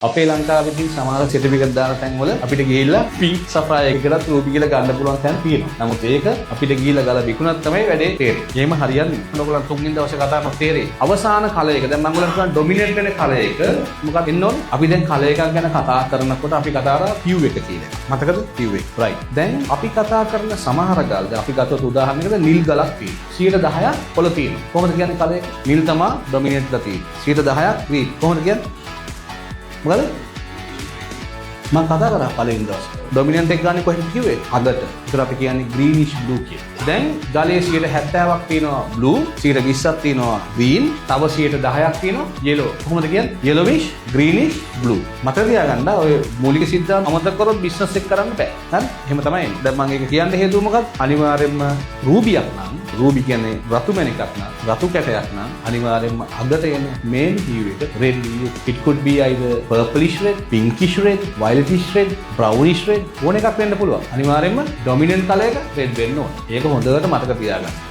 අපේ ලංකාවේ තියෙන සමහර සර්ටිෆිකට් දාන තැන්වල අපිට ගිහිල්ලා පින්ක් සෆ්‍රායර් එකකටත් රූබි කියලා ගන්න පුළුවන් තැන් තියෙනවා. නමුත් ඒක අපිට ගිහිල්ලා ගාලා විකුණත් තමයි වැඩේ තේරෙන්නේ. එහෙම හරියන්නේ නැහැ. ඔයගොල්ලන් තුන්වෙනි දවසේ කතා කරලා තේරෙයි. අවසාන කලයක දැන් මම ඔයගොල්ලන්ට කියනවා ඩොමිනේට් වෙන කලයක මොකක්ද එන්න ඕනේ? අපි දැන් කල එකක් ගැන කතා කරනකොට අපි කතා කරා Q එක කියලා. මතකද? Q එක. right. දැන් අපි කතා කරන සමහර ගල් දැන් අපි ගත්තොත් උදාහරණයකට නිල් ගලක් තියෙනවා. 10% පොළ තියෙනවා. කොහොමද කියන්නේ කලයක? නිල් තමයි ඩොමිනේට්ලා තියෙන්නේ. 10% green. කොහොමද කියන්නේ? මොකද මම කතා කරා පළවෙනි දවසේ ඩොමිනන්ට් එක ගන්න කොහෙන්ද කිව්වේ අගට. ඒතර අපි කියන්නේ ග්‍රීනිෂ් බ්ලූ කියලා. දැන් ගලේ 70%ක් තියෙනවා බ්ලූ, 20%ක් තියෙනවා green, තව 10%ක් තියෙනවා yellow. කොහොමද කියන්නේ? yellowish, greenish, blue. මතක තියාගන්න ඔය මූලික සිද්ධාන්ත අමතක කරොත් බිස්නස් එක කරන්න බෑ. හරි? එහෙම තමයි එන්නේ. දැන් මම ඒක කියන්න හේතුව මොකක්ද? අනිවාර්යයෙන්ම රූබියක් නම් රූබි කියන්නේ රතු මැණිකක් නම් රතු කැටයක් නම් අනිවාර්යයෙන්ම අගට එන මේන් hue එක red hue. It could be either purplish red, pinkish red, violetish red, brownish red ඕන එකක් වෙන්න පුළුවන්. අනිවාර්යයෙන්ම dominant color එක red වෙන්න ඕන. ඒක හොඳට මතක තියාගන්න.